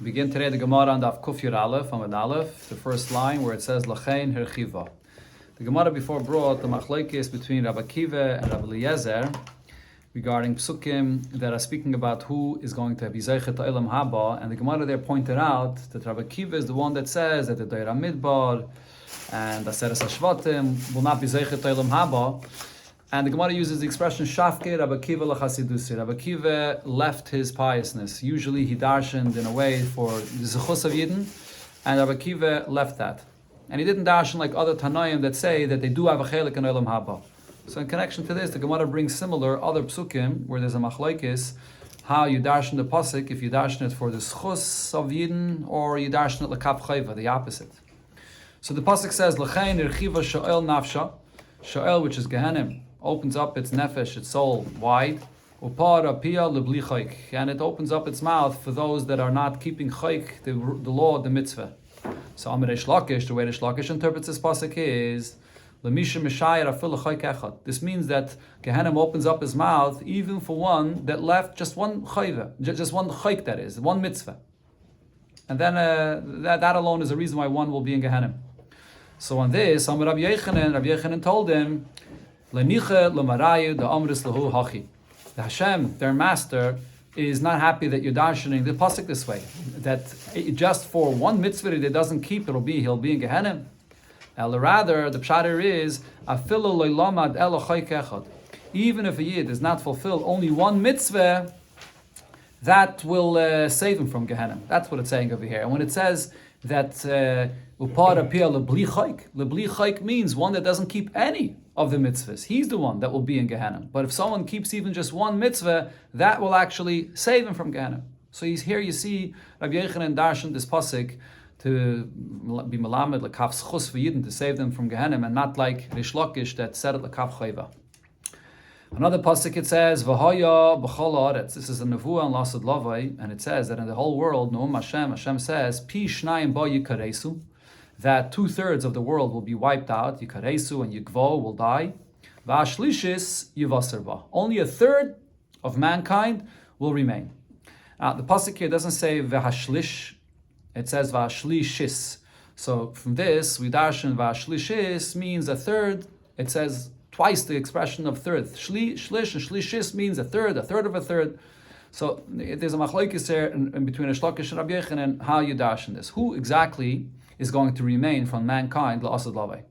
We begin today the Gemara on Daf Kuf Yud Aleph, Amud Aleph, the first line where it says Lachein Herchiva. The Gemara before brought the machlokes between Rabbi Akiva and Rabbi Eliezer regarding psukim that are speaking about who is going to be zeichet Olam Haba, and the Gemara there pointed out that Rabbi Akiva is the one that says that the Deira Midbar and Aseres Hashvatim will not be zeichet Olam Haba. And the Gemara uses the expression Shafke Rabbi Akiva l'chasidusi. Rabbi Akiva left his piousness. Usually he darshaned in a way for the zechus of Yidden, and Rabbi Akiva left that. And he didn't darshan like other Tanoim that say that they do have a chelik in Olam Haba. So in connection to this, the Gemara brings similar other psukim where there's a machlokes how you darshan the pasuk, if you darshan it for the zechus of Yidden or you darshan it l'kaf chayva, the opposite. So the pasuk says L'chein irchiva sha'el nafsha, sha'el, which is Gehenim, opens up its nefesh, its soul, wide, and it opens up its mouth for those that are not keeping chayk, the law, the mitzvah. So Amar Reish Lakish, the way Reish Lakish interprets this pasuk is, this means that Gehenim opens up his mouth even for one that left just one chayva, just one chayk, that is, one mitzvah. And then that alone is a reason why one will be in Gehenim. So on this, Rabbi Yochanan told him, the Hashem, their master, is not happy that you're darshaning the pasuk this way. That just for one mitzvah that he doesn't keep, he'll be in Gehenim. Rather, the pshat is even if a yid does not fulfill only one mitzvah, that will save him from Gehenim. That's what it's saying over here. And when it says that upar apia lebli chayk means one that doesn't keep any of the mitzvahs. He's the one that will be in Gehenna. But if someone keeps even just one mitzvah, that will actually save him from Gehenna. So he's here, you see, Rabbi Yochanan darshan this pasuk to be melamed l'kaf schus v'yidin, to save them from Gehenna, and not like Reish Lakish that said it l'kaf chayva. Another pasuk it says, V'haya b'chol haaretz. This is a nevuah on Lasad Lavai, and it says that in the whole world, Noam Hashem says, Pi shnayim ba yikaresu, that 2/3 of the world will be wiped out, Yikaresu and Yigvo will die. V'ashlishis yivasarba. Only 1/3 of mankind will remain. Now the pasuk here doesn't say v'hashlish, it says v'ashlishis. So from this, we darshan v'ashlishis means 1/3. It says twice the expression of third. Shlish and shlishis means 1/3, 1/3 of 1/3. So there's a machlokes here in between Reish Lakish and Rabbi Yochanan how you darshan this. Who exactly is going to remain from mankind la'asad lavai?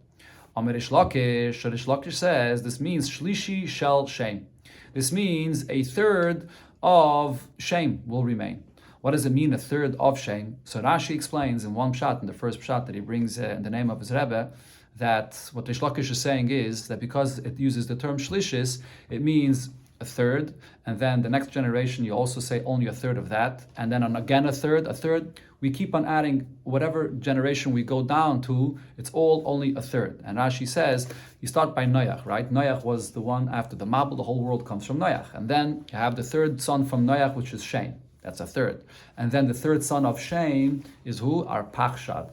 Amar Reish Lakish says this means shlishi shel shame. This means 1/3 of shame will remain. What does it mean 1/3 of shame? So Rashi explains in one pshat, in the first pshat that he brings in the name of his Rebbe, that what Reish Lakish is saying is that because it uses the term shlishis, it means 1/3, and then the next generation you also say only 1/3 of that, and then again a third. We keep on adding whatever generation we go down to, it's all only 1/3. And Rashi says you start by Noach, right? Noach was the one after the Mabul, the whole world comes from Noach, and then you have the third son from Noach, which is Shem. That's 1/3, and then the third son of Shem is who? Our Pachshad.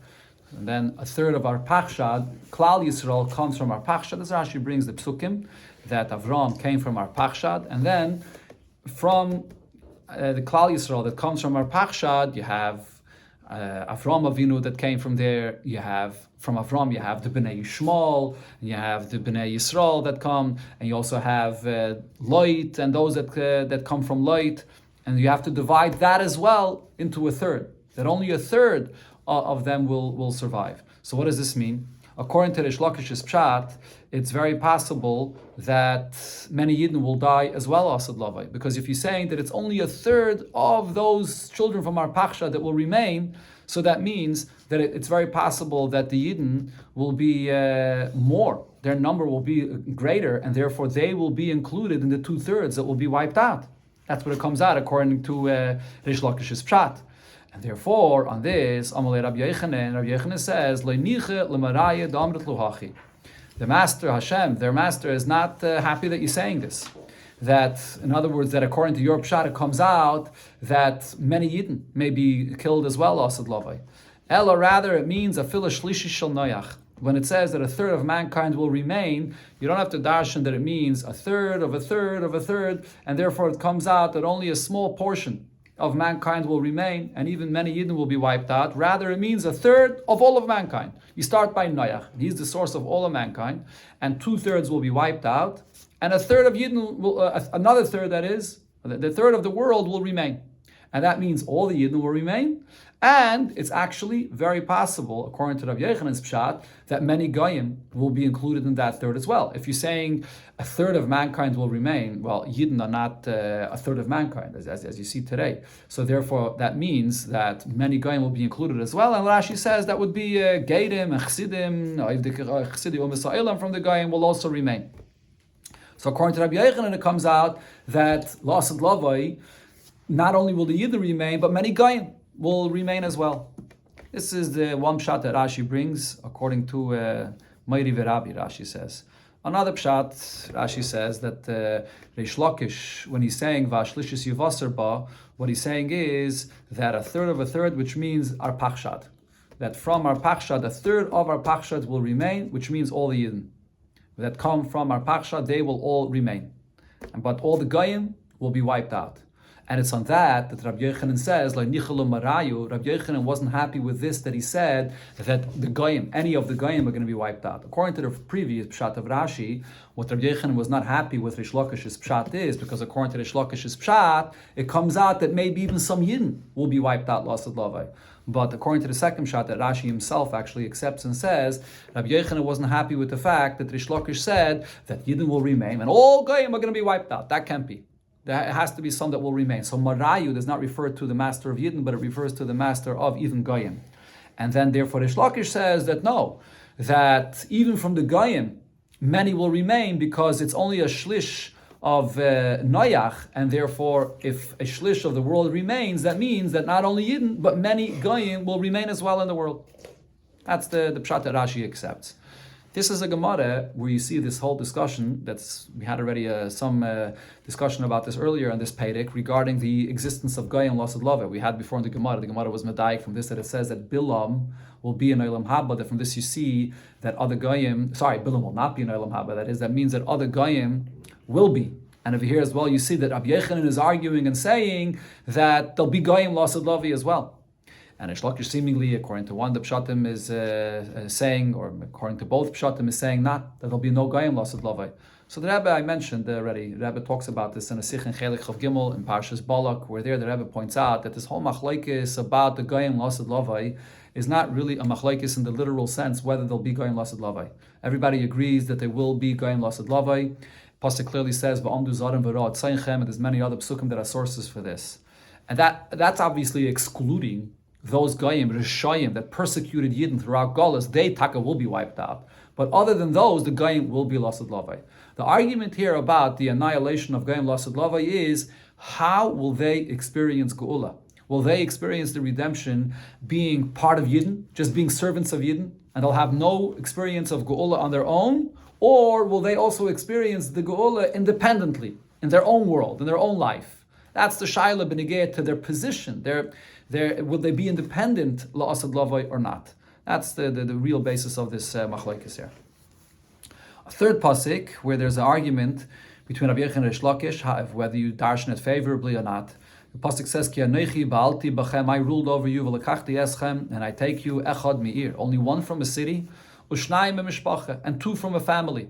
And then 1/3 of our Pachshad, Klal Yisrael comes from our Pachshad. As Rashi brings the psukim that Avram came from our Pachshad, and then from the Klal Yisrael that comes from our Pachshad, you have Avram Avinu that came from there. You have from Avram, you have the Bnei Yishmael, and you have the Bnei Yisrael that come, and you also have Lot and those that come from Lot, and you have to divide that as well into 1/3. That only 1/3 of them will survive. So what does this mean? According to Reish Lakish's pshat, it's very possible that many Yidden will die as well, Asad Lavai. Because if you're saying that it's only 1/3 of those children from our Paksha that will remain, so that means that it's very possible that the Yidden will be more. Their number will be greater, and therefore they will be included in the 2/3 that will be wiped out. That's what it comes out according to Reish Lakish's pshat. And therefore, on this, Amalei Rabbi Yochanan says, the master, Hashem, their master is not happy that you're saying this. That, in other words, that according to your pshat, it comes out that many Yidden may be killed as well, Asad Lavai. Ella, rather, it means a fila shlishi shel Noach. When it says that 1/3 of mankind will remain, you don't have to darshan that it means 1/3 of 1/3 of 1/3, and therefore it comes out that only a small portion of mankind will remain, and even many Yidden will be wiped out. Rather, it means a third of all of mankind. You start by Noach. He's the source of all of mankind, and 2/3 will be wiped out, and a third of Yidden will, another third, that is, the third of the world will remain. And that means all the Yidden will remain. And it's actually very possible, according to Rabbi Yochanan's pshat, that many Goyim will be included in that third as well. If you're saying a third of mankind will remain, well, Yidden are not a third of mankind, as you see today. So therefore, that means that many Goyim will be included as well. And Rashi says that would be Geidim and Chsidim, Chsidim from the Goyim will also remain. So according to Rabbi Yochanan, it comes out that Lasad Lavai, not only will the Yidden remain, but many Goyim will remain as well. This is the one pshat that Rashi brings, according to Meiri Verabi, Rashi says. Another pshat, Rashi says that Reish Lakish, when he's saying Vashlishis Yuvasar Ba, what he's saying is that a third of a third, which means our Pachshad. That from our Pachshad, a third of our Pachshad will remain, which means all the Yidden that come from our Pachshad, they will all remain. But all the Goyim will be wiped out. And it's on that Rabbi Yochanan says, like Nichelu Marayu, Rabbi Yochanan wasn't happy with this, that he said that the Goyim, any of the Goyim are going to be wiped out. According to the previous pshat of Rashi, what Rabbi Yochanan was not happy with Reish Lakish's pshat is, because according to Reish Lakish's pshat, it comes out that maybe even some Yidden will be wiped out, Lasad Lavai. But according to the second pshat that Rashi himself actually accepts and says, Rabbi Yochanan wasn't happy with the fact that Reish Lakish said that Yidden will remain and all Goyim are going to be wiped out. That can't be. There has to be some that will remain. So Marayu does not refer to the master of Yidden, but it refers to the master of even Goyim. And then therefore Reish Lakish says that no, that even from the Goyim, many will remain because it's only a shlish of Noach, and therefore if a shlish of the world remains, that means that not only Yidden, but many Goyim will remain as well in the world. That's the pshat that Rashi accepts. This is a Gemara where you see this whole discussion. We had already some discussion about this earlier in this Pedic regarding the existence of Goyim Lasad Lava. We had before in the Gemara. The Gemara was medayik from this, that it says that Bilam will be in Olam Haba. That from this you see that other Goyim, Bilam will not be in Olam Haba. That means that other Goyim will be. And over here as well, you see that Rabbi Yochanan is arguing and saying that there'll be Goyim Lasad Lavi as well. And Reish Lakish seemingly, according to one, the Pshatim is saying, or according to both Pshatim, is saying not, that there'll be no Goyim Lasad Lavai. So the Rebbe I mentioned already, the Rebbe talks about this in a Sich in Chelik Chav Gimel, in Parshas Balak, where there the Rebbe points out that this whole machlokes about the Goyim Lasad Lavai is not really a machlokes in the literal sense, whether there'll be Goyim Lasad Lavai. Everybody agrees that there will be Goyim Lasad Lavai. Pasuk clearly says, V'amdu zarim v'ra'at tzaynchem, and there's many other psukim that are sources for this. And that's obviously excluding those Goyim, Rishayim, that persecuted Yidden throughout Golas, they taka will be wiped out. But other than those, the Goyim will be Lasad Lavai. The argument here about the annihilation of Goyim Lasad Lavai is, how will they experience Geula? Will they experience the redemption being part of Yidden, just being servants of Yidden, and they'll have no experience of Geula on their own? Or will they also experience the Geula independently, in their own world, in their own life? That's the Shaila B'negeh to their position. Will they be independent, La'asad Lavai, or not? That's the real basis of this machlokes here. A third pasuk, where there's an argument between Rabbi Yochanan and Reish Lakish, whether you darshan it favorably or not. The pasuk says, Ki anochi ba'alti b'chem, I ruled over you, v'lekachti eschem, and I take you echad mi'ir, only one from a city, u'shnayim mishpacha, and two from a family.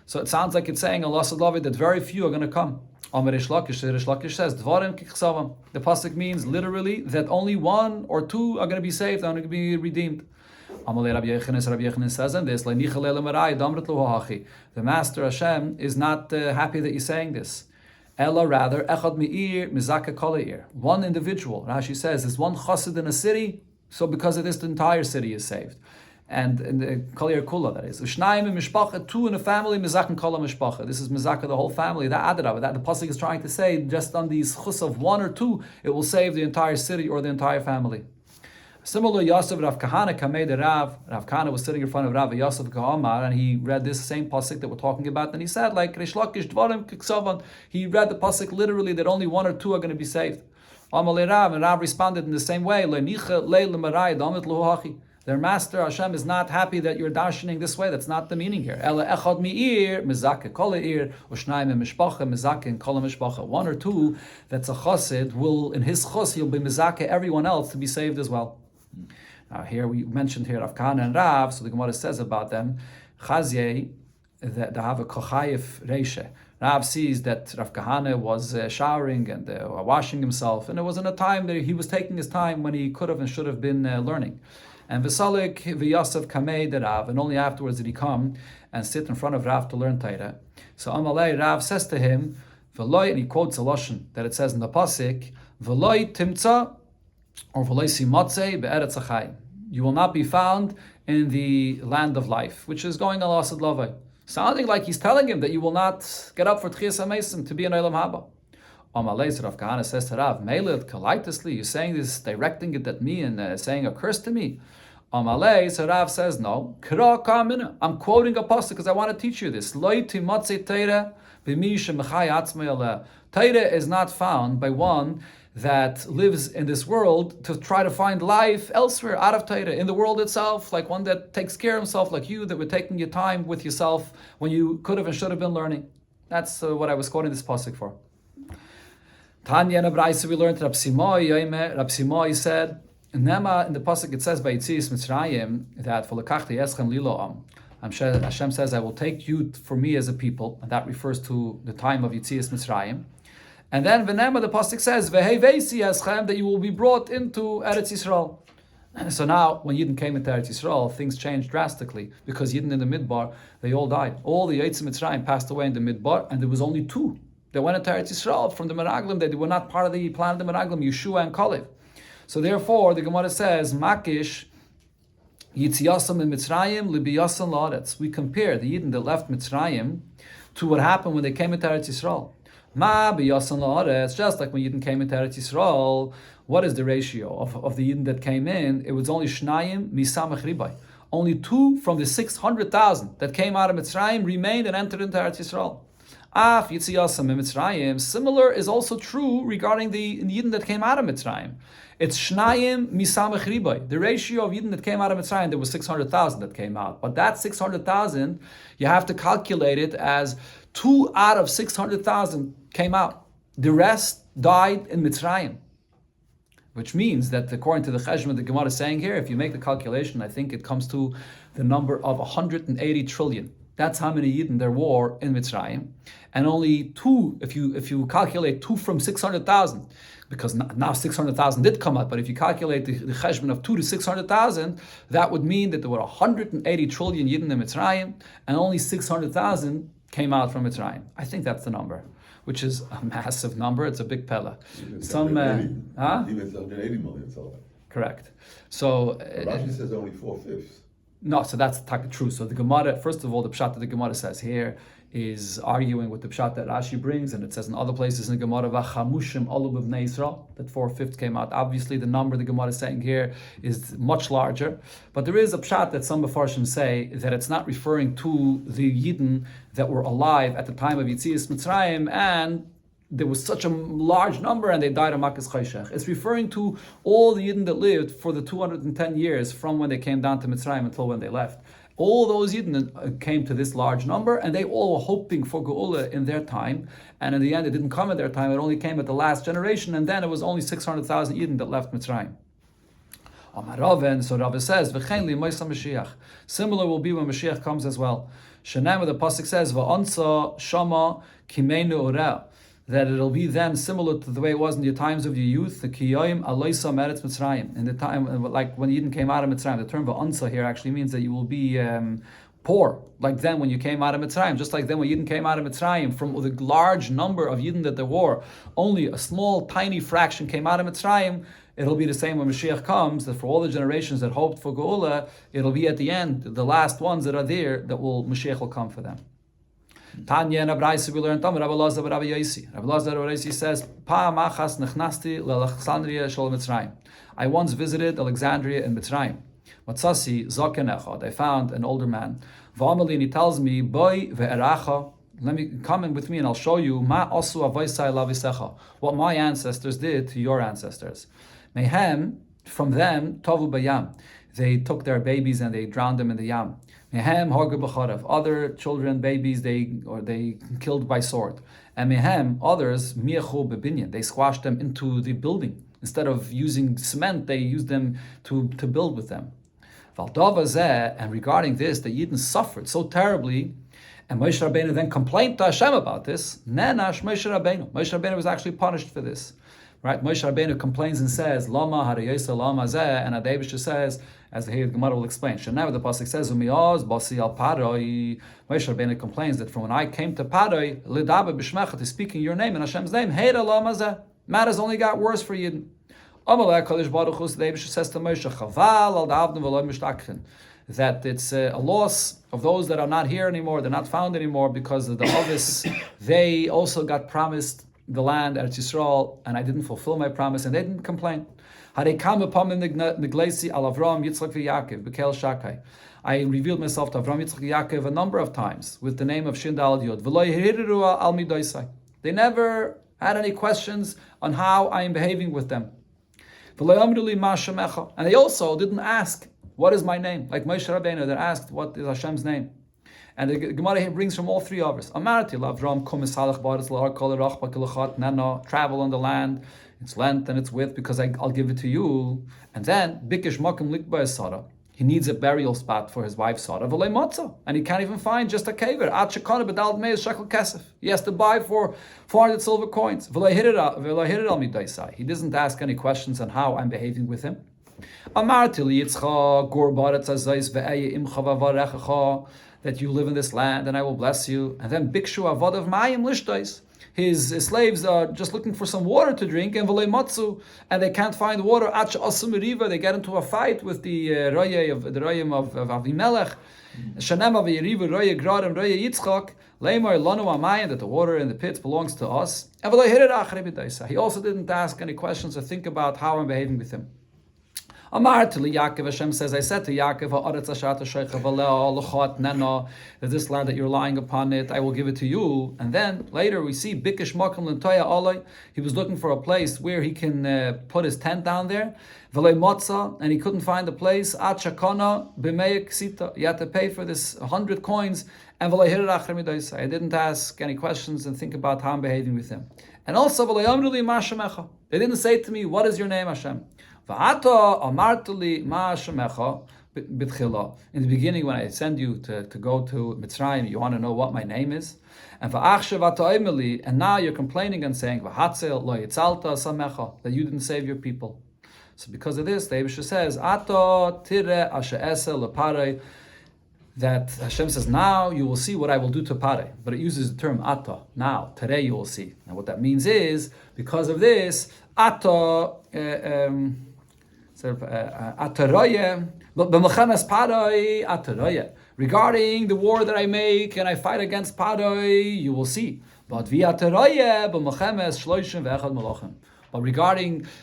So it sounds like it's saying, Allah Lasad Lavai, that very few are going to come. Reish Lakish says, Dvarim kichsavam. The pasuk means literally that only one or two are going to be saved, are going to be redeemed. Rabbi Yochanan says in this, the Master Hashem is not happy that you're saying this. Ella rather, echad mi'ir mizaka kol. One individual, Rashi says, is one chassid in a city, so because of this, the entire city is saved. And in the Kaliyar Kula, that is. Ushnayim mishpacha, two in a family, mizakan kala mishpacha. This is mizaka, the whole family. The adrab, that the pasuk is trying to say, just on these chus of one or two, it will save the entire city or the entire family. Similar, Yosef Rav Kahana Kamei de Rav Kahana was sitting in front of Rav Yosef Kahamar, and he read this same pasuk that we're talking about, and he said, like Reish Lakish Dvarim Kiksavan, he read the pasuk literally that only one or two are going to be saved. Amalei Rav, and Rav responded in the same way, Leinicha Leil Marai Damit Luhachi. Their master Hashem is not happy that you're darshaning this way. That's not the meaning here. Ela echad mi'ir mizake kol ir u'shnayim mishpacha mizake kol mishpacha. One or two that's a chassid will, in his chus, he'll be mizake everyone else to be saved as well. Now here we mentioned here Rav Kahana and Rav, so the Gemara says about them, Chazye, that they have a kochayef reishe. Rav sees that Rav Kahana was showering and washing himself, and it was in a time that he was taking his time when he could have and should have been learning. And V'salik v'yasef kamei de Rav, and only afterwards did he come and sit in front of Rav to learn Torah. So Amalei, Rav says to him, V'loi, and he quotes a lashon that it says in the pasuk, V'loi timtza, or V'loi simatzei be'eretz achayim. You will not be found in the land of life, which is going al asad lavai. Sounding like he's telling him that you will not get up for Tchias HaMesim to be in Olam Haba. Amalei, Rav Kahana says to Rav, Meiled kalaitisli, you're saying this, directing it at me and saying a curse to me. Amalei, so Rav says, no. I'm quoting a pasuk because I want to teach you this. Torah is not found by one that lives in this world to try to find life elsewhere out of Torah, in the world itself, like one that takes care of himself, like you, that were taking your time with yourself when you could have and should have been learning. That's what I was quoting this pasuk for. Tanya and Abraisa, we learned Rab Simoi said, Nema, in the pasuk it says by Yitzias Mitzrayim that for lekachti eschem liloam. Hashem says, I will take you for me as a people, and that refers to the time of Yitzias Mitzrayim. And then Venema, the pasuk says, Vehevesi eschem, that you will be brought into Eretz Yisrael. So now, when Yidden came into Eretz Yisrael, things changed drastically, because Yidden in the Midbar, they all died. All the Yitzim Mitzrayim passed away in the Midbar, and there was only two. They went into Eretz Yisrael from the Meraglim. They were not part of the plan of the Meraglim, Yeshua and Kalev. So therefore, the Gemara says, Makish, Yitziyasam in Mitzrayim, Libiyasam La'aretz. We compare the Yidden that left Mitzrayim to what happened when they came into Eretz Yisrael. Ma biyasam la'aretz, just like when Yidden came into Eretz Yisrael, what is the ratio of the Yidden that came in? It was only Shnayim Misamach Ribai. Only 2 from the 600,000 that came out of Mitzrayim remained and entered into Eretz Yisrael. Af Yitziyasam in Mitzrayim. Similar is also true regarding the Yidden that came out of Mitzrayim. It's Shnayim Misamach Ribai. The ratio of Yidden that came out of Mitzrayim, there was 600,000 that came out. But that 600,000, you have to calculate it as 2 out of 600,000 came out. The rest died in Mitzrayim. Which means that according to the cheshbon the Gemara is saying here, if you make the calculation, I think it comes to the number of 180 trillion. That's how many Yidden there were in Mitzrayim. And only 2, if you calculate 2 from 600,000, because now 600,000 did come out, but if you calculate the cheshbon of 2 to 600,000, that would mean that there were 180 trillion Yidden in Mitzrayim, and only 600,000 came out from Mitzrayim. I think that's the number, which is a massive number. It's a big pella. Even 180 million. Correct. So Rashi says only 4/5. No, so that's true. So the Gemara, first of all, the pshat that the Gemara says here is arguing with the pshat that Rashi brings, and it says in other places in the Gemara, Vachamushim Olub Bnei Yisrael, that 4/5 came out. Obviously, the number the Gemara is saying here is much larger, but there is a pshat that some Mefarshim say that it's not referring to the Yidden that were alive at the time of Yitzias Mitzrayim, and there was such a large number and they died of Makas Chayshech. It's referring to all the Yidden that lived for the 210 years from when they came down to Mitzrayim until when they left. All those Yidden came to this large number, and they all were hoping for Geula in their time, and in the end it didn't come at their time, it only came at the last generation, and then it was only 600,000 Yidden that left Mitzrayim. So Rava says, similar will be when Mashiach comes as well. Shenem, the pasuk says, Va'ansa shama kimeinu oreh, that it'll be then similar to the way it was in the times of your youth, the Kiyayim Aloisa Meretz Mitzrayim. In the time, like when Yidden came out of Mitzrayim, the term Va'ansa here actually means that you will be poor, like then when you came out of Mitzrayim. Just like then when Yidden came out of Mitzrayim, from the large number of Yidden that there were, only a small, tiny fraction came out of Mitzrayim. It'll be the same when Mashiach comes, that for all the generations that hoped for Geula, it'll be at the end, the last ones that are there, that Mashiach will come for them. Tanya and Abraisa, we learned Rabbi Lazar Rabbi Yosi. Rabbi Lazar Rabbi Yosi says, Machas nechnasti le'Alexandria shel Mitzrayim. I once visited Alexandria in Mitzrayim. Matzasi zoken echad. I found an older man. V'amali, and he tells me, Boi ve'eracha. Let me come in with me and I'll show you ma asu avaisai lavisecha, what my ancestors did to your ancestors. Mehem, from them, tovu bayam. they took their babies and they drowned them in the Yam. Mehem hargu b'charav. Other children, babies, they killed by sword. And mehem, others, miachu bebinyan. They squashed them into the building. Instead of using cement, they used them to build with them. And regarding this, the Yidden suffered so terribly, and Moshe Rabbeinu then complained to Hashem about this. Nenash Moshe Rabbeinu. Moshe Rabbeinu was actually punished for this. Right? Moshe Rabbeinu complains and says, Lama harayesa lama zeh, and Adebisha says, as the Gemara will explain, Shenever the pasuk says, Umiyaz basi al Paroi. Moshe Rabbeinu complains that from when I came to Paroi, Lidabe b'shmecha, to speaking your name in Hashem's name, Heira lama zeh. Matters only got worse for Yidden. Amalek Kadosh Baruch Hu, the Adebisha says to Moshe, Chaval al da'avnu v'lo mishtachkin, that it's a loss of those that are not here anymore, they're not found anymore, because of the Ovis, they also got promised the land at Yisrael, and I didn't fulfill my promise, and they didn't complain. I revealed myself to Avram, Yitzchak, Yaakov a number of times with the name of Shindal Yod. They never had any questions on how I am behaving with them. And they also didn't ask, what is my name? Like Moshe Rabbeinu that asked, what is Hashem's name? And the Gemara brings from all three of us. Travel on the land, its length and its width, because I'll give it to you. And then, he needs a burial spot for his wife Sarah. And he can't even find just a kever. He has to buy for 400 silver coins. He doesn't ask any questions on how I'm behaving with him. That you live in this land and I will bless you. And then Bikshu Avad of Mayim Lishtais. His slaves are just looking for some water to drink, and and they can't find water. They get into a fight with the Rayim of Avimelech. That the water in the pits belongs to us. He also didn't ask any questions or think about how I'm behaving with him. Amar to Yaakov, Hashem says, I said to Yaakov, that this land that you're lying upon it, I will give it to you. And then later we see Bikish Makam Lentoya Alay. He was looking for a place where he can put his tent down there. And he couldn't find a place. He had to pay for this 100 coins. And I didn't ask any questions and think about how I'm behaving with him. And also, they didn't say to me, what is your name, Hashem? In the beginning, when I send you to go to Mitzrayim, you want to know what my name is. And now you're complaining and saying that you didn't save your people. So because of this, the Eibusha says, that Hashem says, now you will see what I will do to Pare. But it uses the term ata, now, today you will see. And what that means is, because of this, regarding the war that I make and I fight against Paroi, you will see. But regarding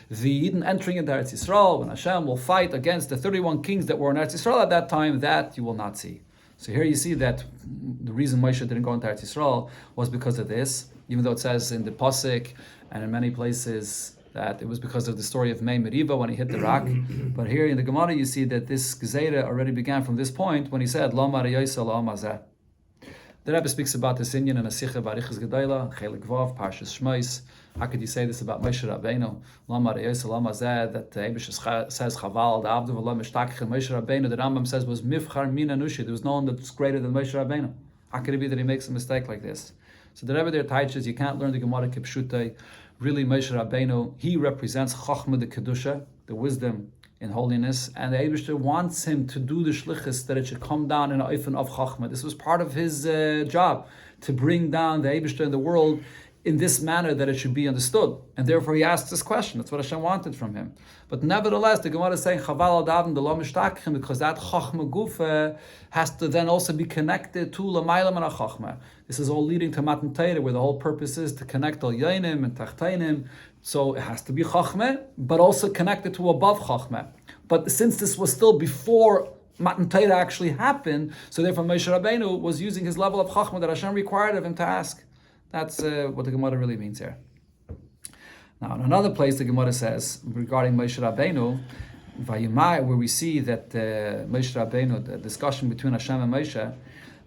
the Yidden entering into Eretz Yisrael, when Hashem will fight against the 31 kings that were in Eretz Yisrael at that time, that you will not see. So here you see that the reason Moshe didn't go into Eretz Yisrael was because of this, even though it says in the Pasuk and in many places that it was because of the story of Mei Meriva when he hit the rock. But here in the Gemara you see that this Gezerah already began from this point when he said, Lama Reyosa Lama Zeh. The Rebbe speaks about this Inyan in a Sicha Barichas Gedaila, Chelik Vav, Parshas Shmos. How could you say this about Moshe Rabbeinu? Lama Reyosa Lama Zeh, that Eibush says, Chaval, the Avdu V'lo Mishtachich, Moshe Rabbeinu, the Rambam says, was Mifchar Mina Nushi. There was no one that's greater than Moshe Rabbeinu. How could it be that he makes a mistake like this? So the Rebbe there teaches you can't learn the Gemara Kipshutei. Really, Moshe Rabbeinu, he represents Chachma the Kedusha, the wisdom in holiness, and the Eibusher wants him to do the shlichus that it should come down in an oifen of Chachma. This was part of his job, to bring down the Eibusher in the world in this manner that it should be understood. And therefore he asked this question. That's what Hashem wanted from him. But nevertheless, the Gemara is saying, Chaval al-Davin de lo mishtachim, because that Chachma Gufa has to then also be connected to Lamaylam and Chachma. This is all leading to Matan Torah, where the whole purpose is to connect Al Yainim and Tachtainim. So it has to be Chachma, but also connected to above Chachma. But since this was still before Matan Torah actually happened, so therefore Moshe Rabbeinu was using his level of Chachma that Hashem required of him to ask. That's what the Gemara really means here. Now, in another place, the Gemara says regarding Moshe Rabbeinu, Vayimai, where we see that Moshe Rabbeinu, the discussion between Hashem and Moshe,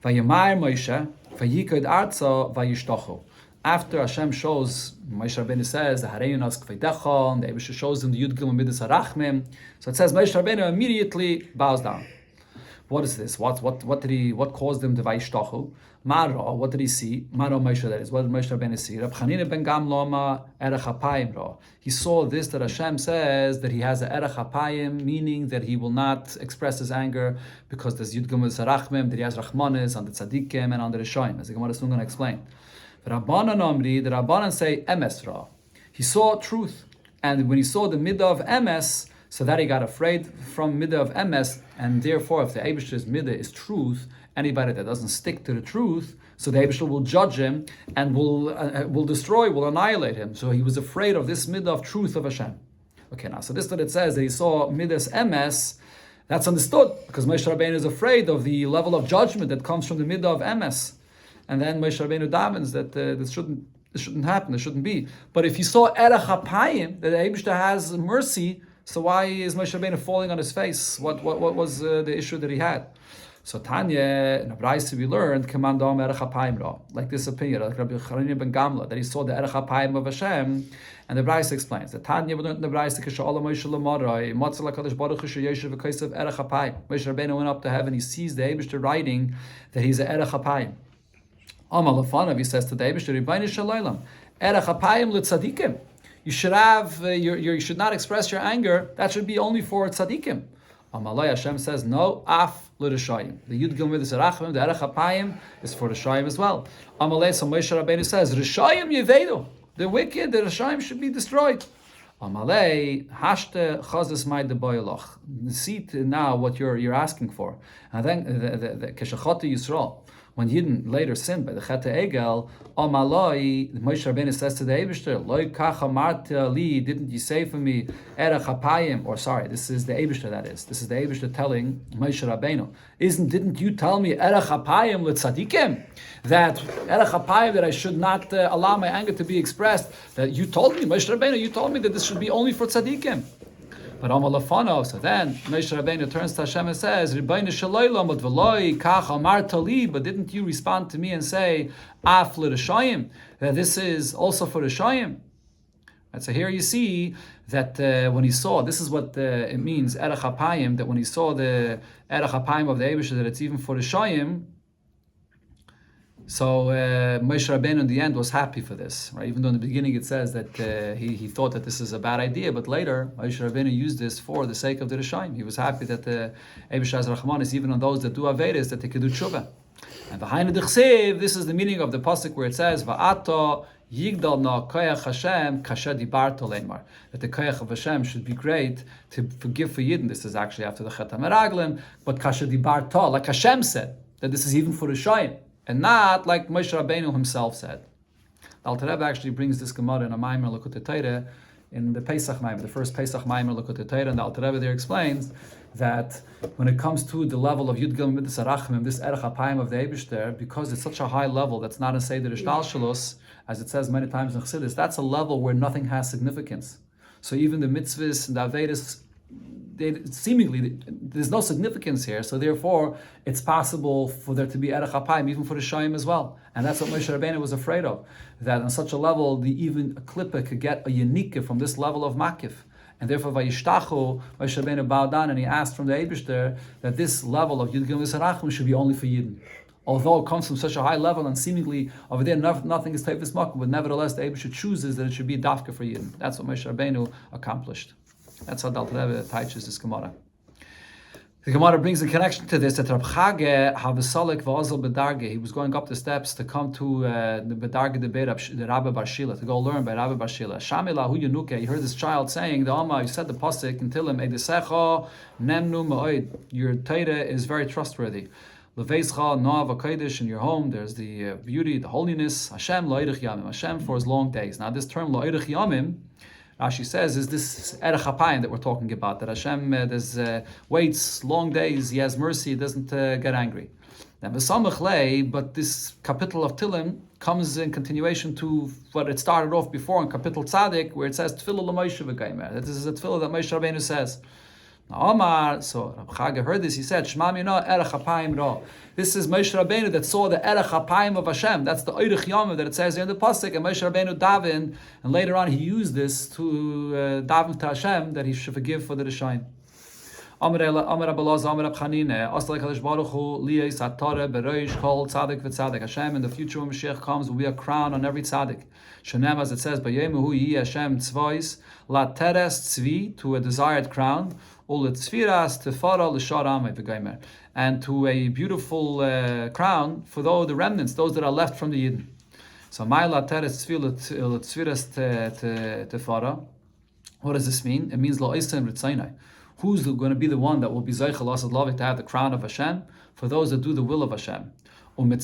Vayimai Moshe, Vayikod Arza, Vayishtochu. After Hashem shows, Moshe Rabbeinu says, the Hareyunas Kvedecha, and the Eibusha shows him the Yud Gimel Midas Harachmim. So it says Moshe Rabbeinu immediately bows down. What is this? What caused him to Vayishtochu? Mara, what did he see? Mara Moshe, that is. What did Moshe Rabbeinu see? Rab Chanina ben Gam Loma Erech HaPayim Ra. He saw this, that Hashem says that he has a Erech HaPayim, meaning that he will not express his anger because there's Yud Gimel Zarachmim, that he has Rachmanis on the Tzadikim and on the Rishoyim, as the Gemara is soon going to explain. The Rabbanan say Emes Ra. He saw truth, and when he saw the midah of Emes, so that he got afraid from midah of Emes, and therefore, if the Eibishter's midah is truth, anybody that doesn't stick to the truth, so the Eibishter will judge him and will destroy, will annihilate him. So he was afraid of this midah of truth of Hashem. Okay, now, so this is what it says, that he saw midah's Emes. That's understood, because Moshe Rabbeinu is afraid of the level of judgment that comes from the midah of Emes. And then Moshe Rabbeinu davens that this shouldn't happen, this shouldn't be. But if you saw Erech HaPayim, that the Eibishter has mercy, so why is Moshe Rabbeinu falling on his face? What was the issue that he had? So Tanya, in a Braisa we learned, Kamandam Erech HaPayim Ra, like this opinion, like Rabbi Chanina ben Gamla, that he saw the Erech HaPayim of Hashem, and the Braisa explains that Tanya we learned in the Braisa, Kisha'ala Moshe L'Marai, Matzah LaKadosh Baruch Hu Sheyeshev V'Kaisav Erech HaPayim. Moshe Rabbeinu went up to heaven, he sees the Eibishter writing that he's a Erech HaPayim. Amal Lefanav, he says to the Eibishter, Ribono Shel Olam, Erech HaPayim L'Tzadikim. You should have, you should not express your anger. That should be only for tzaddikim. Amalai Hashem says no. Af l'rishayim. The Yud Gimel Midas Harachmim, the Erech HaPayim is for Rishayim as well. Amalai, so Moshe Rabbeinu says Rishayim Yevedu. The wicked, the Rishayim should be destroyed. Amalei hashte chazes mai de boyloch. See now what you're asking for. And then the Keshachot Yisrael. When Yidden later sinned by the Chet Egel, Amaloi, Moshe Rabbeinu says to the Eibishter, Loi kach amarta li, didn't you say for me, Erech HaPayim, or sorry, this is the Eibishter that is. This is the Eibishter telling Moshe Rabbeinu, didn't you tell me Erech HaPayim l'tzadikim? That Erech HaPayim, that I should not allow my anger to be expressed, that you told me, Moshe Rabbeinu, you told me that this should be only for tzadikim. But Amal Lefanav, so then Moshe Rabbeinu turns to Hashem and says, Ribono Shel Olam, but v'loi kach amarta li, but didn't you respond to me and say, Af l'Rishayim, that this is also for Rishayim? And so here you see that when he saw, this is what it means, Erech HaPayim, that when he saw the Erech HaPayim of the Eibishter, that it's even for Rishayim. So Moshe Rabbeinu in the end was happy for this, right? Even though in the beginning it says that he thought that this is a bad idea, but later Moshe Rabbeinu used this for the sake of the Rishayim. He was happy that the Eibishter has Rachmanis even on those that do Averis, that they could do tshuva. And behind the Chsev, this is the meaning of the pasuk where it says Va'ato Yigdal na koyach Hashem kasher dibarto leimar, that the koyach of Hashem should be great to forgive for Yidden. This is actually after the Chet HaMeraglim, but kasher dibarto, like Hashem said, that this is even for Rishayim. And not like Moshe Rabbeinu himself said. The Alter Rebbe actually brings this Gemara in a Maimer Lekutei Torah, in the Pesach Maimer, the first Pesach Maimer Lekutei Torah, and the Alter Rebbe there explains that when it comes to the level of Yud Gimel Midas Harachmim, this Erech HaPayim of the Eibishter, because it's such a high level that's not a Seder Ishtalshalos, as it says many times in Chassidus, that's a level where nothing has significance. So even the mitzvahs and the Averis, seemingly there's no significance here, so therefore it's possible for there to be Erech HaPayim even for the Rishayim as well. And that's what Moshe Rabbeinu was afraid of, that on such a level, even a klippa could get a yanika from this level of makif. And therefore, Vayishtachu, Moshe Rabbeinu bowed down and he asked from the Eibishter that this level of Yud Gimel Harachim should be only for Yidden. Although it comes from such a high level and seemingly over there nothing is Tevis Makom, but nevertheless the Eibishter chooses that it should be dafka for Yidden. That's what Moshe Rabbeinu accomplished. That's how the Alter Rebbe teaches this Gemara. The Gemara brings a connection to this, that Rab Chage Havasalik V'Ozel Bedarge, he was going up the steps to come to the Bedarge the Rabbi Bar Shila, to go learn by Rabbi Bar Shila. Shamila Hu Yunuke, he heard this child saying, the Amma, you said the pasuk and tell him, Eidesecha Nemnu Ma'oid, your Torah is very trustworthy. Leveischa Noav HaKodesh, in your home, there's the beauty, the holiness, Hashem Lo'irich Yamim, Hashem for his long days. Now this term Lo'irich Yamim, Rashi says, is this Erech HaPayim that we're talking about, that Hashem waits long days, he has mercy, he doesn't get angry. Now, but this capital of Tilim comes in continuation to what it started off before in Kapitel Tzadik, where it says Tefillah l'Moshe v'Gaimer. That this is a Tefillah that Moshe Rabbeinu says. Now, Omar, so Rab Chaga heard this, he said, Shema Mina Erech HaPayim Ra. This is Moshe Rabbeinu that saw the Erech HaPayim of Hashem. That's the Oirich Yom that it says here in the Pasuk, and Moshe Rabbeinu davened, and later on he used this to daven to Hashem that he should forgive for the Rishayin. Amar Abelaz, Amar Abchanine, Asla Kadosh Baruch Hu, Liyei Satare, Bereish, Kol, Tzadik, V'Tzadik. Hashem, in the future when Mashiach comes, will be a crown on every Tzadik. Shenem, as it says, Bayemu Hu Yi Hashem Tzvois, La Teres Tzvi, to a desired crown, Ul Tzviras Tefara L'Shar Amei V'Gaimer, and to a beautiful crown for the remnants, those that are left from the Yidden. So, Mai La Teres Tzvi L'Tzviras Tefara. What does this mean? It means Lo Eisen Ritzainai. Who's going to be the one that will be Zeichel Asad Lavik to have the crown of Hashem? For those that do the will of Hashem. So when it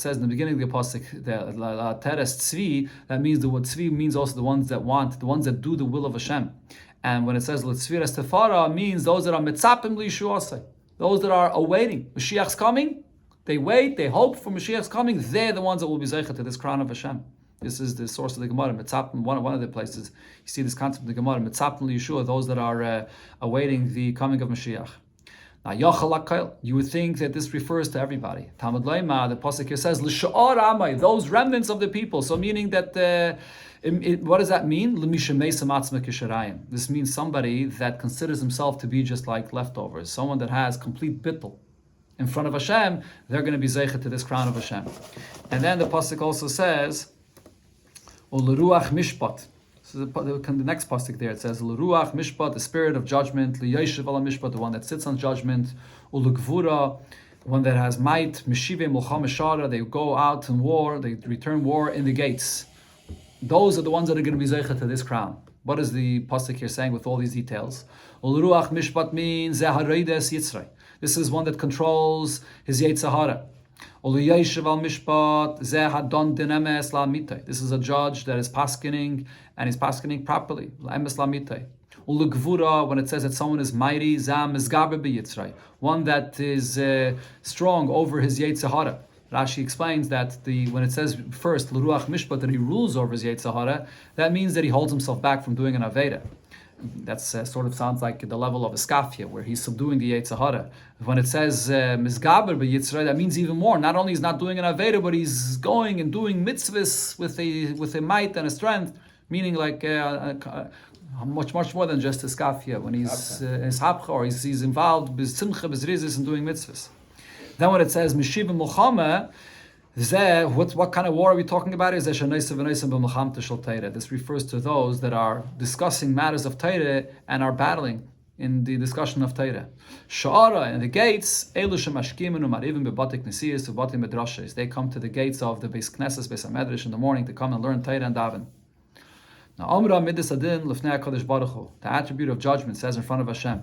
says in the beginning of the Apostle, the Teres Tzvi, that means the word Tzvi means also the ones that want, the ones that do the will of Hashem. And when it says L'Tzviras Tefara, means those that are Mitzapim L'Yishuasai, those that are awaiting. Mashiach's coming, they wait, they hope for Mashiach's coming, they're the ones that will be Zeichel to this crown of Hashem. This is the source of the Gemara. One of the places you see this concept of the Gemara. Mitzapim Yeshua, those that are awaiting the coming of Mashiach. Now, Yochel HaKol, you would think that this refers to everybody. Talmud Leima, the pasuk here says, L'sha'or Amai, those remnants of the people. So meaning that, what does that mean? This means somebody that considers himself to be just like leftovers, someone that has complete bittul in front of Hashem. They're going to be zeichet to this crown of Hashem. And then the pasuk also says, L'ruach mishpat. So the next pasuk there, it says L'ruach mishpat, the spirit of judgment. L'yeshiv ala mishpat, the one that sits on judgment. U'l'gvura, one that has might. Mishive mulcham mishara, they go out in war, they return war in the gates. Those are the ones that are going to be zeichet to this crown. What is the pasuk here saying with all these details? L'ruach mishpat means zeh hareides yitzray. This is one that controls his Yetzer Hara. This is a judge that is paskening, and he's paskening properly. When it says that someone is mighty, one that is strong over his Yetzer Hara. Rashi explains that when it says first l'ruach mishpat, that he rules over his Yetzer Hara, that means that he holds himself back from doing an aveda. That's sort of sounds like the level of a skafia, where he's subduing the Yetzer Hara. When it says mizgaber b'yitzray, that means even more. Not only he's not doing an aveda, but he's going and doing mitzvahs with a might and a strength, meaning like much more than just a skafia. When he's hapcha, or he's involved b'simcha b'zrizis and doing mitzvahs. Then when it says mishiv mulchama, what kind of war are we talking about? This refers to those that are discussing matters of Torah and are battling in the discussion of Torah. Sha'ara, and the gates, they come to the gates of the Beis Knesses, Beis HaMedrash in the morning to come and learn Torah and daven. Now, the attribute of judgment says in front of Hashem,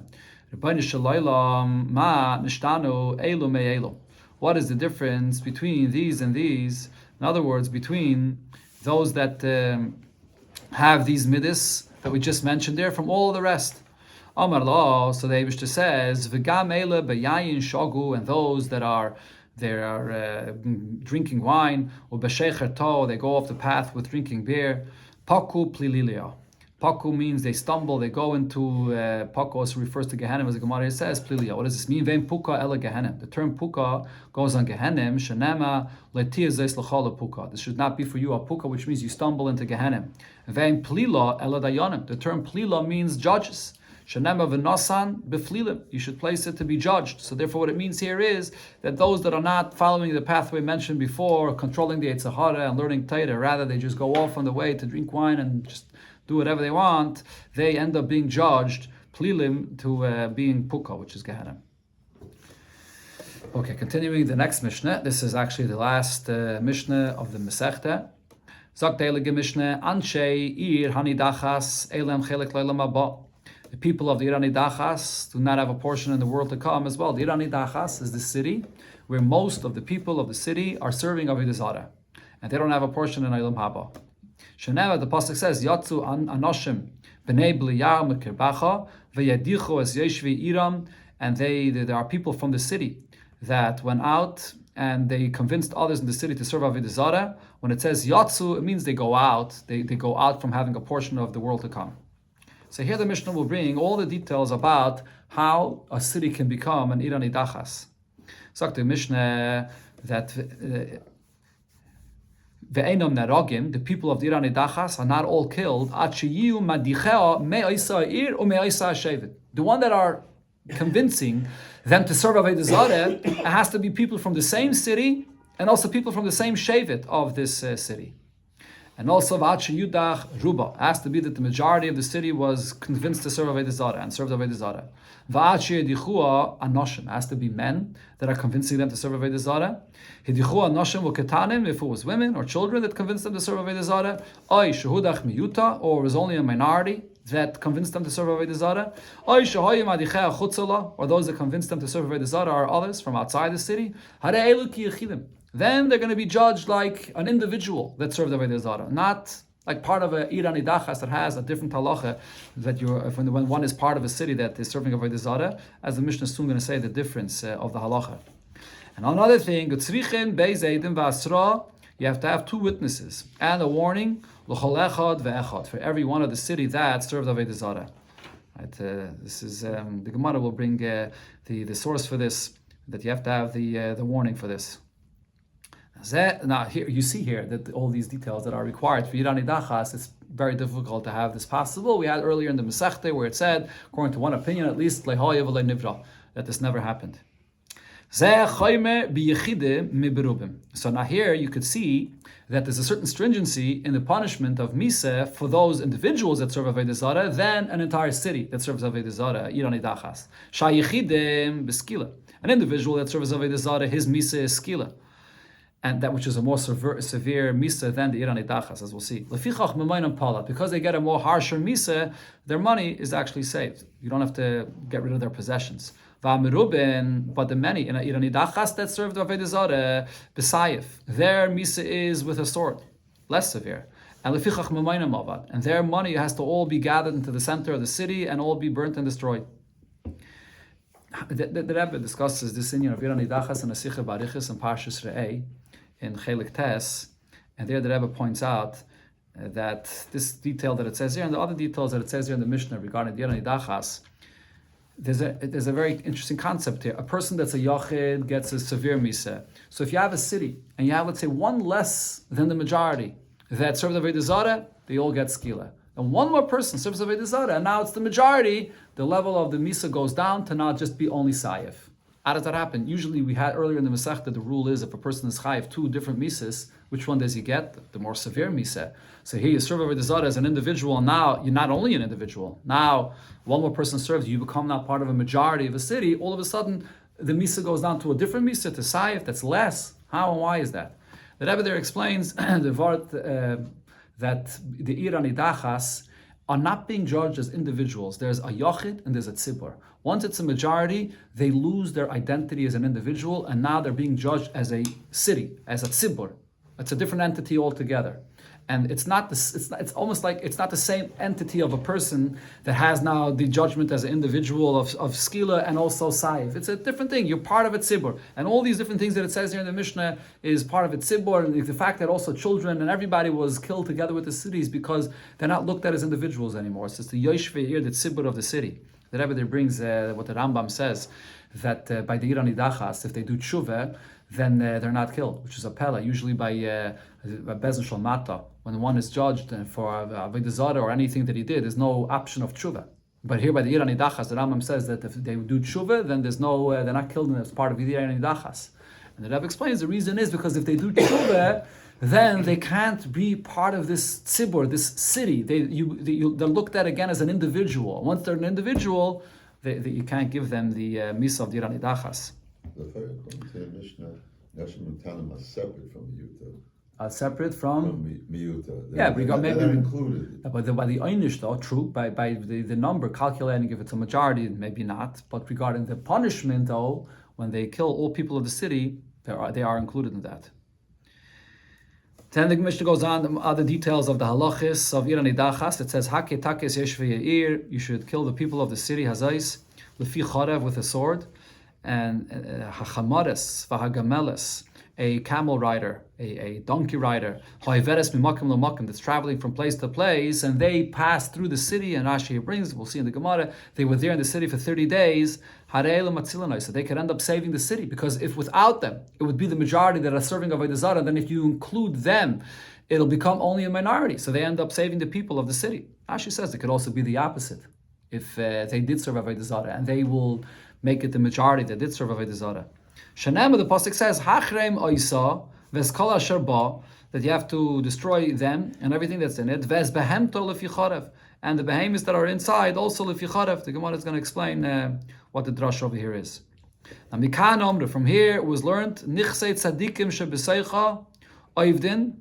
what is the difference between these and these? In other words, between those that have these midas that we just mentioned there from all the rest. Amar lo, so the Eibishter says, V'gam eile beyayin shogu, and those that are drinking wine, or b'shecher to, they go off the path with drinking beer. Paku plililia. Paku means they stumble, they go into Paku also refers to Gehenim, as the Gemara says, Plilia. What does this mean? Vein Puka ela Gehenim. The term Puka goes on Gehenim, Shanema, Letia Zeis Lachala Puka. This should not be for you a Puka, which means you stumble into Gehenim. Vein Plila ela Dayanim. The term Plila means judges. Shanema v'nasan b'flilim. You should place it to be judged. So therefore what it means here is that those that are not following the pathway mentioned before, controlling the Yetzer Hara and learning Torah, rather they just go off on the way to drink wine and just do whatever they want, they end up being judged, plilim, to being puka, which is Gehenna. Okay, continuing the next Mishnah. This is actually the last Mishnah of the Masechta. Zok Deilige Mishnah, Anshei Ir Hanidachas Elem Chelek Leilam Abba. The people of the Ir Hanidachas do not have a portion in the world to come as well. The Ir Hanidachas is the city where most of the people of the city are serving Avodah Zarah, and they don't have a portion in Eilam Haba. Sheneva, the pasuk says, Yatzu Anoshim b'nei B'liyar Mekirbacha v'yadichu es yeshvi Iram, and there are people from the city that went out and they convinced others in the city to serve Avodah Zarah. When it says Yatzu, it means they go out. They go out from having a portion of the world to come. So here the Mishnah will bring all the details about how a city can become an Ir Anidachas. So the Mishnah that Ve'enam Nerogim, the people of the Ir Anidachas, are not all killed. The one that are convincing them to serve Avodah Zarah, it has to be people from the same city and also people from the same shevet of this city. And also, Yudach Ruba, has to be that the majority of the city was convinced to serve Avodah Zarah and served Avodah Zarah. Dichua Anoshim, has to be men that are convincing them to serve Avodah Zarah. Hidichua Anoshim V'Ketanim, if it was women or children that convinced them to serve Avodah Zarah. Oy Shehudach Miyuta, or it was only a minority that convinced them to serve Avodah Zarah. Oy Shehoyim Adichea Chutzala, or those that convinced them to serve Avodah Zarah are others from outside the city. Harei Elu Ki Yechidim. Then they're going to be judged like an individual that served Avodah Zarah, not like part of a Ir Anidachas that has a different halacha that when one is part of a city that is serving Avodah Zarah, as the Mishnah is soon going to say the difference of the halacha. And another thing, you have to have two witnesses and a warning for every one of the city that served Avodah Zarah. Right, this is the Gemara will bring the source for this, that you have to have the warning for this. Now here you see here that all these details that are required for Ir Anidachas, it's very difficult to have this possible. We had earlier in the Masechta where it said, according to one opinion at least, that this never happened. So now here you could see that there's a certain stringency in the punishment of Miseh for those individuals that serve Avodah Zarah than an entire city that serves Avodah Zarah, Ir Anidachas. An individual that serves Avodah Zarah, his Miseh is skila. And that which is a more severe misa than the Ir Anidachas, as we'll see. Because they get a more harsher misa, their money is actually saved. You don't have to get rid of their possessions. But the many in Ir Anidachas that served Avodah Zarah, b'sayif, their misa is with a sword, less severe. And their money has to all be gathered into the center of the city and all be burnt and destroyed. The Rebbe discusses this in of Ir Anidachas and Asicha Barichis and Parshas Re'eh in Chelik Tes, and there the Rebbe points out that this detail that it says here and the other details that it says here in the Mishnah regarding the Ir Anidachas, there's a very interesting concept here. A person that's a Yachid gets a severe Miseh. So if you have a city and you have, let's say, one less than the majority that serves Avodah Zarah, they all get skila. And one more person serves Avodah Zarah, and now it's the majority, the level of the Misa goes down to not just be only Sayif. How does that happen? Usually we had earlier in the Masechta, the rule is if a person is Chayiv two different Misas, which one does he get? The more severe Misa. So here you serve Avodah Zarah as an individual, and now you're not only an individual, now one more person serves you, become now part of a majority of a city, all of a sudden the Misa goes down to a different Misa, to Sayif, that's less. How and why is that? The Rebbe there explains the Vart, that the Ir Anidachas are not being judged as individuals. There's a Yachid and there's a Tzibur. Once it's a majority, they lose their identity as an individual, and now they're being judged as a city, as a Tzibur. It's a different entity altogether. And it's not it's almost like it's not the same entity of a person that has now the judgment as an individual of skila and also saif. It's a different thing. You're part of a tzibur. And all these different things that it says here in the Mishnah is part of a tzibur. And the fact that also children and everybody was killed together with the cities because they're not looked at as individuals anymore. It's just the yoshvei here, the tzibur of the city. The Rebbe there brings what the Rambam says, that by the Ir Anidachas, if they do tshuva, then they're not killed, which is a pella, usually by Bezen Shal Mata. When one is judged for Avodah Zarah or anything that he did, there's no option of tshuva. But here by the Ir Anidachas, the Rambam says that if they do tshuva, then there's no, they're not killed as part of the Ir Anidachas. And the Rebbe explains the reason is because if they do tshuva, then they can't be part of this tzibur, this city. They're looked at again as an individual. Once they're an individual, you can't give them the misa of the Ir Anidachas. According to the Mishnah, Nashim and Tanim are separate from Miyuta. Separate from Miyuta. Yeah, but they're included. But by the Einish though, true, by the number, calculating if it's a majority, maybe not. But regarding the punishment though, when they kill all people of the city, they are included in that. Then the Mishnah goes on the other details of the halachis of Ir Anidachas. It says, Hake takes yeshvei yair, you should kill the people of the city, hazais, lefi charev, with a sword, and hachamares, vahagameles, a camel rider, a donkey rider, that's traveling from place to place, and they pass through the city, and Rashi brings, we'll see in the Gemara, they were there in the city for 30 days, so they could end up saving the city, because if without them, it would be the majority that are serving Avodah Zarah, then if you include them, it'll become only a minority, so they end up saving the people of the city. Rashi says it could also be the opposite. If they did serve Avodah Zarah, and they will make it the majority that did serve Avodah Zarah. Shanema, the pasuk says, Hachrem oisa veskol asher ba, that you have to destroy them and everything that's in it. Ves behemto leficharev, and the behemoths that are inside also leficharev. The Gemara is going to explain what the drush over here is. Now, mikan omre, from here it was learned nichsei tzadikim shebeseicha oivdin,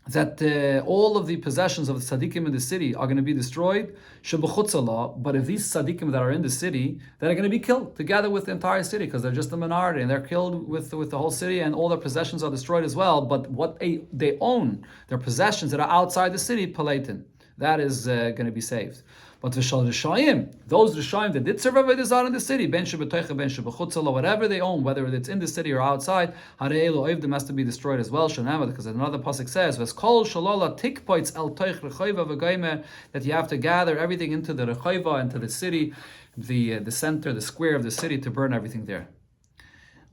that all of the possessions of the tzaddikim in the city are going to be destroyed, but if these tzaddikim that are in the city, they're going to be killed together with the entire city, because they're just a minority, and they're killed with the whole city, and all their possessions are destroyed as well. But what they own, their possessions that are outside the city, palatin, that is going to be saved. But v'shal rishayim, those rishayim that did serve Avodah Zarah in the city, ben shebetoicha, ben shebechutzala, whatever they own, whether it's in the city or outside, hare'elu oivdim, has to be destroyed as well. Shanama, because another pasuk says, v'skol shalala tikpoitz el toich rechayva v'gaymer, that you have to gather everything into the rechayva, into the city, the center, the square of the city, to burn everything there.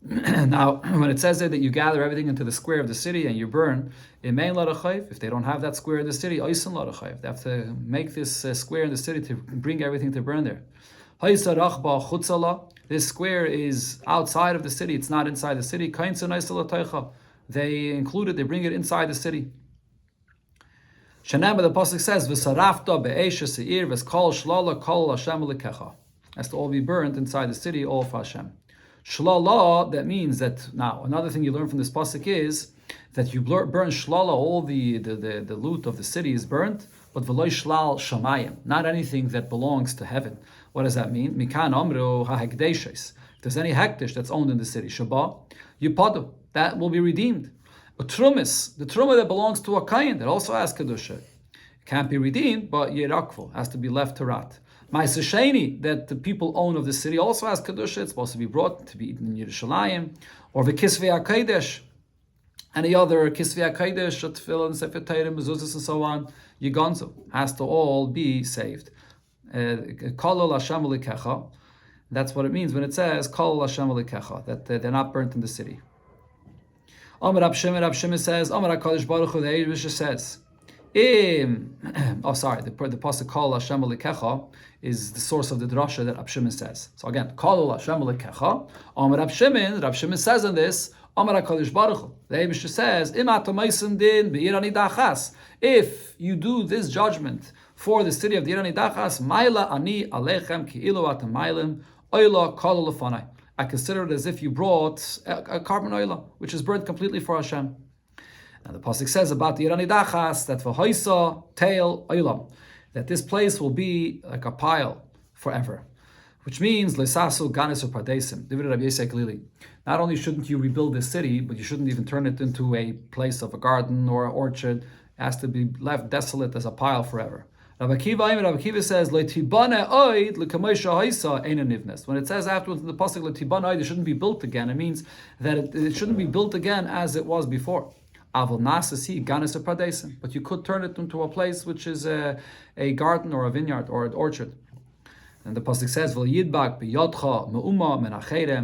Now, when it says there that you gather everything into the square of the city and you burn, if they don't have that square in the city, they have to make this square in the city to bring everything to burn there. This square is outside of the city, it's not inside the city. They include it, they bring it inside the city. The pasuk says, has to all be burnt inside the city, all for Hashem. Shlala, that means that, now, another thing you learn from this pasuk is that you burn shlala, all the loot of the city is burnt, but v'loy shlal shamayim, not anything that belongs to heaven. What does that mean? Mikan amru ha'hekdeshes. If there's any hekdesh that's owned in the city, shabbat, yupadu, that will be redeemed. A trumis, the truma that belongs to a kain, that also has kedusha, it can't be redeemed, but yirakvu, has to be left to rot. Ma'aser sheni, that the people own of the city, also has kedusha. It's supposed to be brought to be eaten in Yerushalayim, or the kisvei hakodesh, any other kisvei hakodesh, tefillin, sefer Torah, mezuzos, and so on. Yigonzo has to all be saved. Kolol Hashem ulikecha. That's what it means when it says Kolol Hashem ulikecha, that they're not burnt in the city. Amar Rab Shimon says, Amar HaKadosh Baruch Hu, the Eibush says. The pasuk Kol Hashem Elikecha is the source of the drasha that Rab Shimon says. So again, Kol Hashem Elikecha. Amar Rab Shimon says on this, Amar HaKadosh Baruch Hu, the Eibush says, Im atamaisim din be'ir anidachas. If you do this judgment for the city of the Ir Anidachas, Maila ani alechem ki'ilu atamailim oila kol lefanai. I consider it as if you brought a carbon oila, which is burnt completely for Hashem. And the pasuk says about the Ir Anidachas that v'hoisa tail oilam, that this place will be like a pile forever, which means lesasu ganis upadesim. Not only shouldn't you rebuild this city, but you shouldn't even turn it into a place of a garden or an orchard. It has to be left desolate as a pile forever. Rabbi Akiva says, when it says afterwards in the pasuk letibana oid, it shouldn't be built again. It means that it shouldn't be built again as it was before. But you could turn it into a place which is a garden or a vineyard or an orchard. And the pasuk says, that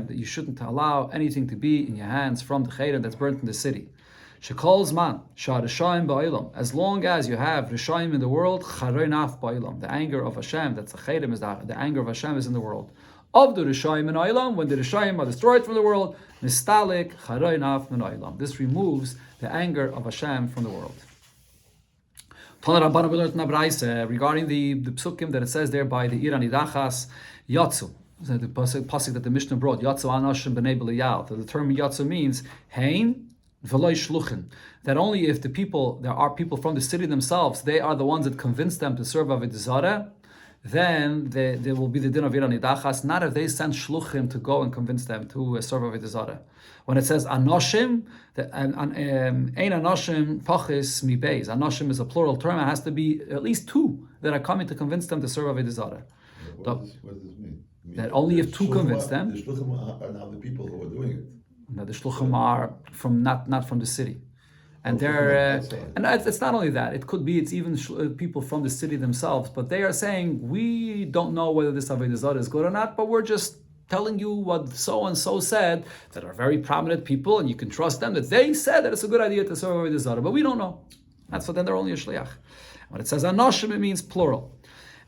you shouldn't allow anything to be in your hands from the cherem that's burnt in the city. As long as you have Rishayim in the world, the anger of Hashem, that's the cherem, is the anger of Hashem is in the world. Of the Rishayim in Oilam, when the Rishayim are destroyed from the world, Nistalik Charoinaf min Oilam. This removes the anger of Hashem from the world. Regarding the psukim that it says there by the Ir Anidachas, Yatsu, the pasuk that the Mishnah brought, Yatsu Anashim b'nei B'liyal. The term Yatsu means Hein v'loy shluchin. That only if there are people from the city themselves, they are the ones that convince them to serve Avodah Zarah, then there will be the din of Ir Anidachas, not if they send shluchim to go and convince them to serve Avodah Zarah. When it says anoshim, ein anoshim pachis mi beis. Anoshim is a plural term. It has to be at least two that are coming to convince them to serve Avodah Zarah. What does this mean? That only if two convince them. The shluchim are now the people who are doing it. The shluchim are from not from the city. And it's not only that. It could be it's even people from the city themselves, but they are saying we don't know whether this avodah zarah is good or not, but we're just telling you what so and so said that are very prominent people, and you can trust them that they said that it's a good idea to serve avodah zarah, but we don't know. That's what then they're only a shliach. When it says anoshim, it means plural.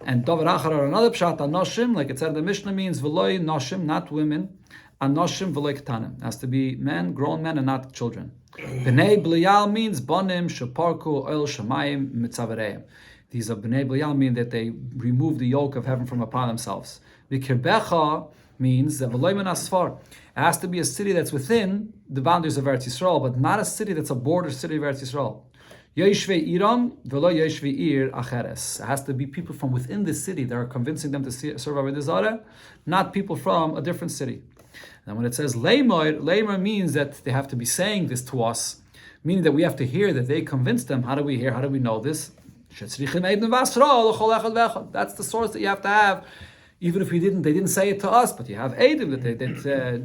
And davar achar or another pshat anoshim, like it said in the Mishnah, means v'loy noshim, not women. Anoshim v'loy ketanim, has to be men, grown men, and not children. Bnei Belial means Bonim Shaparku Oil Shemayim Mitzavereim. These are Bnei Belial mean that they remove the yoke of heaven from upon themselves. Vikirbecha means that V'loimen Asfar. It has to be a city that's within the boundaries of Eretz Yisrael, but not a city that's a border city of Eretz Yisrael. Yeshvei Iram V'lo Yeshvei Ir Acheres. It has to be people from within the city that are convincing them to serve Avodah Zarah, not people from a different city. And when it says Leimer means that they have to be saying this to us, meaning that we have to hear that they convinced them. How do we hear? How do we know this? That's the source that you have to have. Even if they didn't say it to us, but you have Eidim that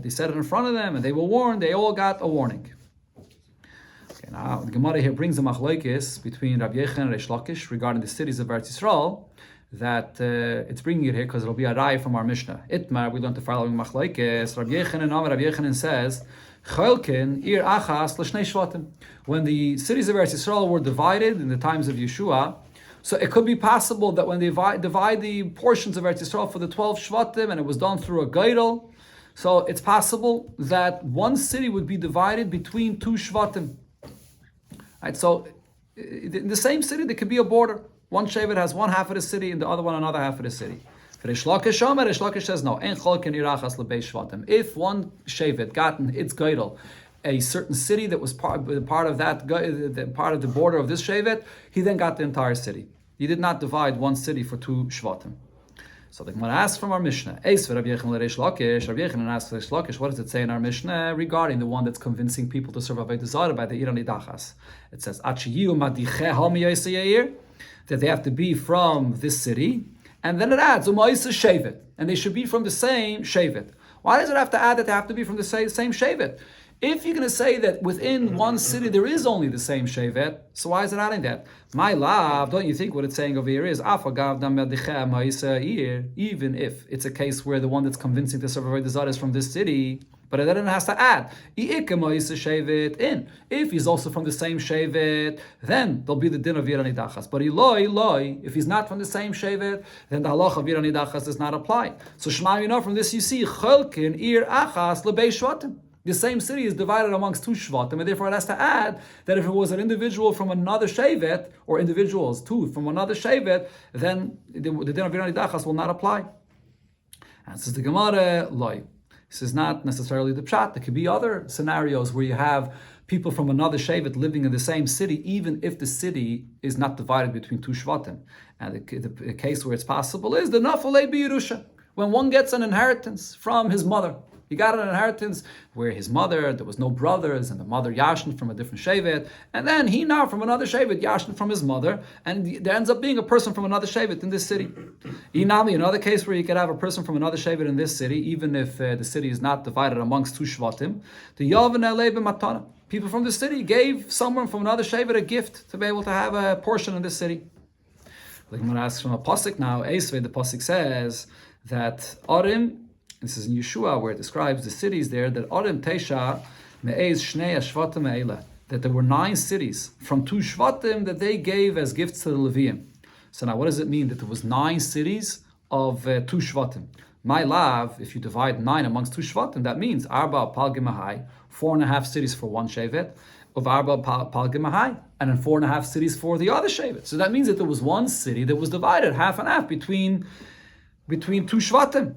they said it in front of them and they were warned. They all got a warning. Okay, now the Gemara here brings a machlokes between Rabbi Yechon and Reish Lakish regarding the cities of Eretz Yisrael. That it's bringing it here because it'll be a raya from our Mishnah. Itmar, we learned the following machlokes. Rabbi Yechanan says, Cholkin ir achas l'shnei shvatim. When the cities of Eretz Yisrael were divided in the times of Yeshua, so it could be possible that when they divide the portions of Eretz Yisrael for the 12 shvatim, and it was done through a geidel, so it's possible that one city would be divided between two shvatim. Right, so in the same city there could be a border. One shevet has one half of the city and the other one another half of the city. Reish Lakish says no. If one shevet gotten its geidel, a certain city that was part of that part of the border of this shevet, he then got the entire city. He did not divide one city for two shvatim. So the Gemara asks from our Mishnah, Rabbi Yechon asks Reish Lakish, what does it say in our Mishnah regarding the one that's convincing people to serve Avodah Zarah by the Irani Dachas? It says, that they have to be from this city, and then it adds shevet, and they should be from the same shevet. Why does it have to add that they have to be from the same shevet? If you're going to say that within one city there is only the same shevet, so why is it adding that? My love, don't you think what it's saying over here is even if it's a case where the one that's convincing to serve Avodah Zarah is from this city, but then it has to add in. If he's also from the same shevet, then there'll be the din of Irani Dachas. But if he's not from the same shevet, then the halach of Irani Dachas does not apply. So Shema, from this you see Cholkin Ir Achas Lebei Shvatim. The same city is divided amongst two shvatim, and therefore it has to add that if it was an individual from another shevet, or individuals too from another shevet, then the din of Irani Dachas will not apply. And says the Gemara, loy. This is not necessarily the pshat. There could be other scenarios where you have people from another shevet living in the same city, even if the city is not divided between two shvatim. And the case where it's possible is the nafalei b'Yerusha, when one gets an inheritance from his mother. He got an inheritance where his mother, there was no brothers, and the mother yashned from a different shevet, and then he now from another shevet yashned from his mother, and there ends up being a person from another shevet in this city. Inami, another case where you could have a person from another shevet in this city, even if the city is not divided amongst two shvatim. The Yavan Elei b'matana. People from the city gave someone from another shevet a gift to be able to have a portion in this city. Like I'm going to ask from a pasuk now. Esvei, the pasuk says that Arim. This is in Yeshua where it describes the cities there, that Arim Teisha Me'ez Shnei Shvatim Eila, that there were 9 cities from 2 Shvatim that they gave as gifts to the Leviim. So now what does it mean that there was 9 cities of 2 Shvatim? My love, if you divide 9 amongst 2 Shvatim, that means Arba Palgimahai, 4.5 cities for one Shevet, of Arba Palgimahai, and then 4.5 cities for the other Shevet. So that means that there was one city that was divided half and half between 2 Shvatim.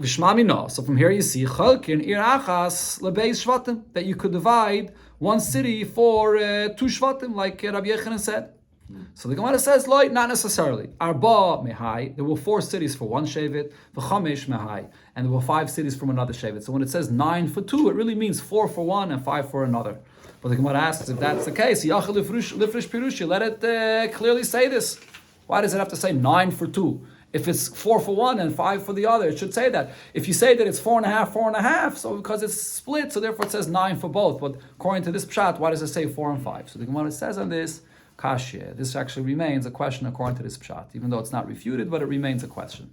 So from here you see Cholkin Ir Achas Lebeis Shvatim, that you could divide one city for 2 Shvatim, like Rabbi Yechanan said. So the Gemara says, not necessarily. Arba Mehai, there were 4 cities for one Shevet, V'chamesh Mehai, and there were 5 cities from another Shevet. So when it says 9 for 2, it really means 4 for one and 5 for another. But the Gemara asks, if that's the case, Yachal Lifrish Pirushi, let it clearly say this. Why does it have to say 9 for 2? If it's 4 for one and 5 for the other, it should say that. If you say that it's 4.5, 4.5, so because it's split, so therefore it says 9 for both. But according to this pshat, why does it say 4 and 5? So the Gemara says on this, kashya. This actually remains a question according to this pshat, even though it's not refuted, but it remains a question.